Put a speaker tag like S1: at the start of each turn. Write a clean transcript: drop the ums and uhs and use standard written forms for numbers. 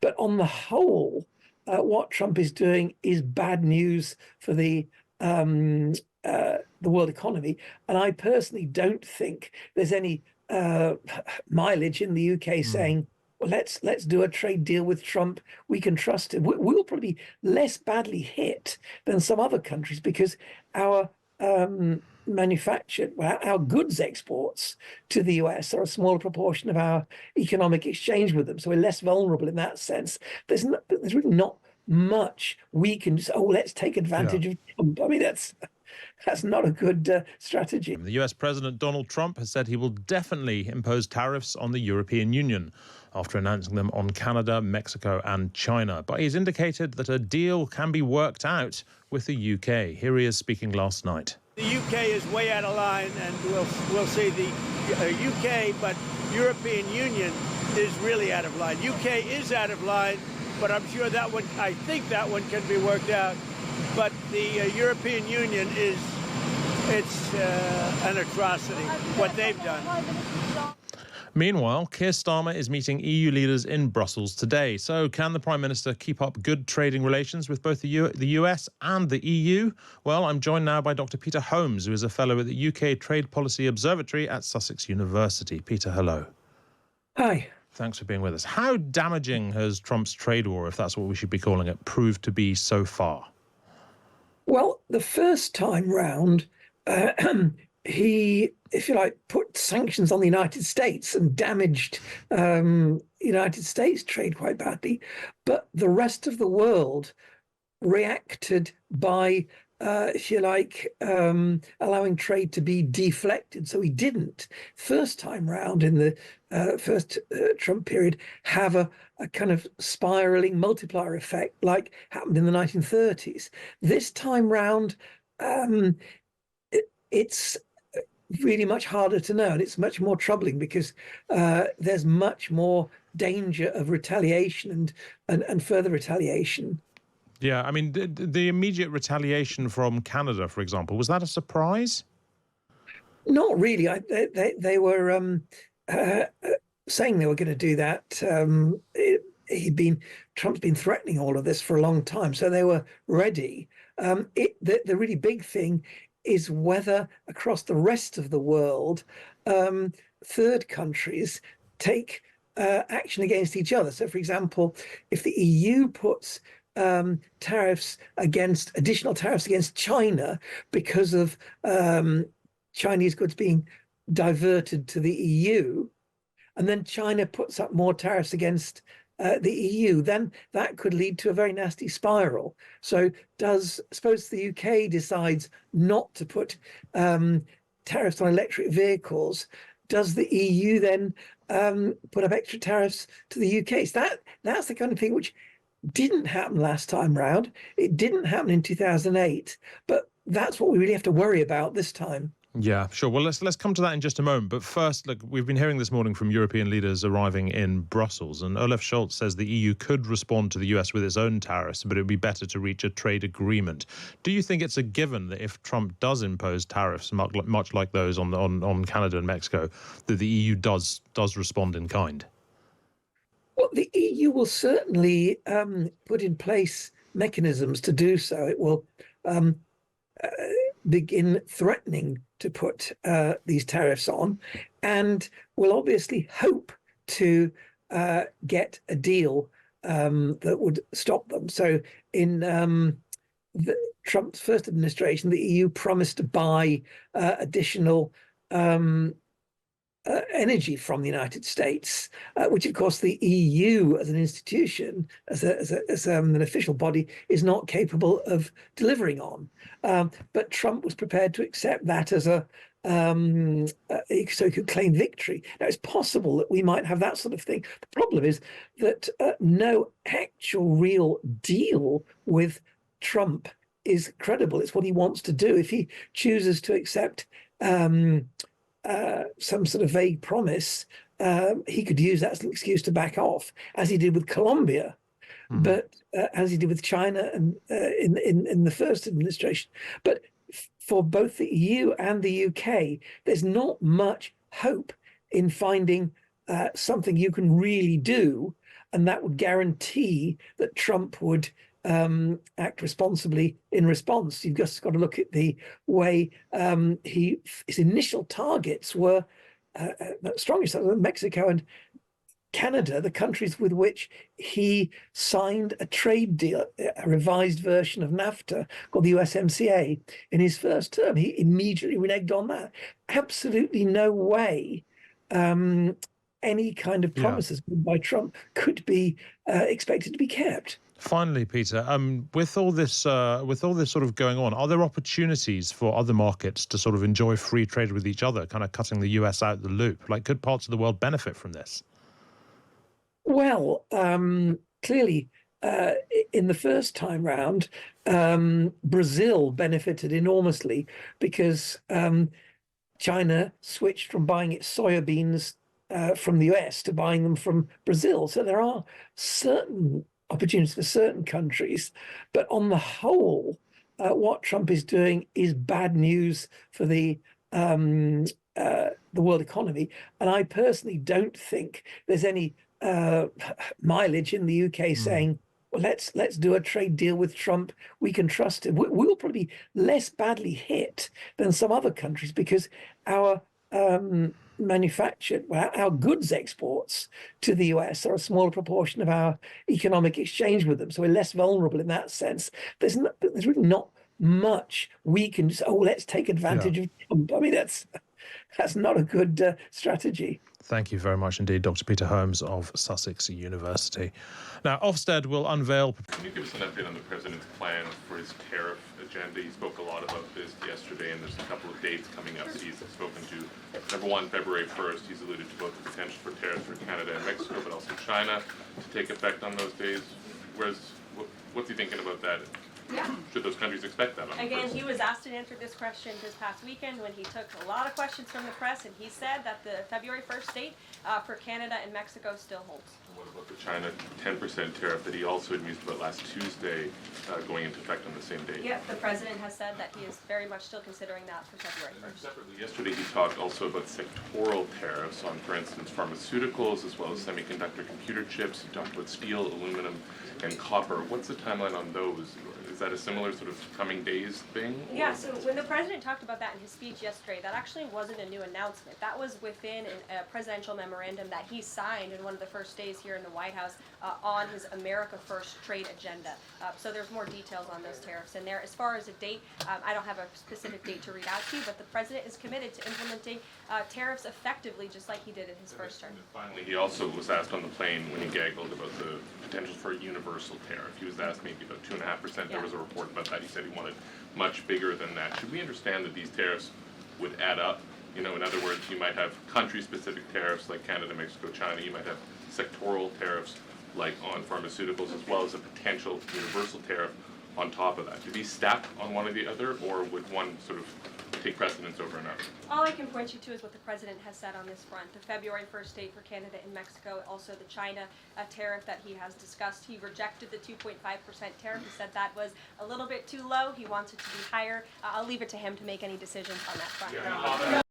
S1: But on the whole, what Trump is doing is bad news for the world economy. And I personally don't think there's any mileage in the UK saying, well, let's do a trade deal with Trump. We can trust him. We'll probably be less badly hit than some other countries because our our goods exports to the US are a smaller proportion of our economic exchange with them. So we're less vulnerable in that sense. There's really not much we can just, let's take advantage of Trump. I mean, that's not a good strategy.
S2: The US President Donald Trump has said he will definitely impose tariffs on the European Union after announcing them on Canada, Mexico and China. But he's indicated that a deal can be worked out with the UK. Here he is speaking last night.
S3: The UK is way out of line, and we'll see the UK, but European Union is really out of line. UK is out of line, but I'm sure I think that one can be worked out. But the European Union it's an atrocity, what they've done.
S2: Meanwhile, Keir Starmer is meeting EU leaders in Brussels today. So can the Prime Minister keep up good trading relations with both the US and the EU? Well, I'm joined now by Dr. Peter Holmes, who is a fellow at the UK Trade Policy Observatory at Sussex University. Peter, hello.
S1: Hi.
S2: Thanks for being with us. How damaging has Trump's trade war, if that's what we should be calling it, proved to be so far?
S1: Well, the first time round, he, if you like, put sanctions on the United States and damaged United States trade quite badly. But the rest of the world reacted by, if you like, allowing trade to be deflected. So he didn't, first time round in the first Trump period, have a kind of spiraling multiplier effect like happened in the 1930s. This time round, it's really much harder to know, and it's much more troubling because there's much more danger of retaliation and further retaliation.
S2: Yeah, I mean, the immediate retaliation from Canada, for example, was that a surprise?
S1: Not really. They were saying they were going to do that. Trump's been threatening all of this for a long time, so they were ready. The really big thing is whether across the rest of the world, third countries take action against each other. So, for example, if the EU puts additional tariffs against China because of Chinese goods being diverted to the EU, and then China puts up more tariffs against the EU, then that could lead to a very nasty spiral. So suppose the UK decides not to put tariffs on electric vehicles, does the EU then put up extra tariffs to the UK? So that's the kind of thing which didn't happen last time round. It didn't happen in 2008, but that's what we really have to worry about this time.
S2: Yeah, sure. Well, let's come to that in just a moment. But first, look, we've been hearing this morning from European leaders arriving in Brussels, and Olaf Scholz says the EU could respond to the US with its own tariffs, but it would be better to reach a trade agreement. Do you think it's a given that if Trump does impose tariffs, much like those on Canada and Mexico, that the EU does respond in kind?
S1: Well, the EU will certainly put in place mechanisms to do so. It will begin threatening to put these tariffs on, and will obviously hope to get a deal that would stop them. So in Trump's first administration, the EU promised to buy additional energy from the United States, which of course the EU as an institution, as an official body, is not capable of delivering on. But Trump was prepared to accept that as so he could claim victory. Now, it's possible that we might have that sort of thing. The problem is that no actual real deal with Trump is credible. It's what he wants to do. If he chooses to accept some sort of vague promise, he could use that as an excuse to back off, as he did with Colombia, but as he did with China and in the first administration. But for both the EU and the UK, there's not much hope in finding something you can really do and that would guarantee that Trump would act responsibly in response. You've just got to look at the way his initial targets were strongest Mexico and Canada, the countries with which he signed a trade deal, a revised version of NAFTA called the USMCA in his first term. He immediately reneged on that. Absolutely no way any kind of promises by Trump could be expected to be kept.
S2: Finally, Peter, with all this sort of going on, are there opportunities for other markets to sort of enjoy free trade with each other, kind of cutting the US out the loop? Like, could parts of the world benefit from this?
S1: Well, clearly, in the first time round, Brazil benefited enormously because China switched from buying its soybeans from the US to buying them from Brazil. So there are certain opportunities for certain countries, but on the whole, what Trump is doing is bad news for the world economy. And I personally don't think there's any mileage in the UK saying, well, let's do a trade deal with Trump. We can trust him. We'll probably be less badly hit than some other countries because our our goods exports to the US are a smaller proportion of our economic exchange with them. So we're less vulnerable in that sense. There's really not much we can just, let's take advantage of Trump. I mean, that's not a good strategy.
S2: Thank you very much indeed, Dr. Peter Holmes of Sussex University. Now, Ofsted will unveil...
S4: Can you give us an update on the president's plan for his tariff agenda? He spoke a lot about this yesterday, and there's a couple of dates coming up that he's spoken to. Number one, February 1st, he's alluded to both the potential for tariffs for Canada and Mexico, but also China to take effect on those days. What's he thinking about that?
S5: Yeah.
S4: Should those countries expect that?
S5: Again, he was asked and answered this question this past weekend when he took a lot of questions from the press, and he said that the February 1st date for Canada and Mexico still holds.
S4: What about the China 10% tariff that he also had mused about last Tuesday going into effect on the same date?
S5: Yeah, the president has said that he is very much still considering that for February 1st.
S4: Separately, yesterday he talked also about sectoral tariffs on, for instance, pharmaceuticals as well as semiconductor computer chips. He talked about steel, aluminum, and copper. What's the timeline on those? Is that a similar sort of coming days thing?
S5: Yeah, so when the president talked about that in his speech yesterday, that actually wasn't a new announcement. That was within a presidential memorandum that he signed in one of the first days here in the White House on his America First trade agenda. So there's more details on those tariffs in there. As far as a date, I don't have a specific date to read out to you, but the president is committed to implementing tariffs effectively, just like he did in his first term.
S4: And finally, he also was asked on the plane when he gaggled about the potential for a universal tariff. He was asked maybe about 2.5%. There was a report about that. He said he wanted much bigger than that. Should we understand that these tariffs would add up? You know, in other words, you might have country-specific tariffs like Canada, Mexico, China. You might have sectoral tariffs like on pharmaceuticals, as well as a potential universal tariff on top of that. Do these stack on one or the other, or would one sort of take precedence over another?
S5: All I can point you to is what the president has said on this front. The February 1st date for Canada and Mexico, also the China tariff that he has discussed. He rejected the 2.5% tariff. He said that was a little bit too low. He wants it to be higher. I'll leave it to him to make any decisions on that front.
S4: Yeah.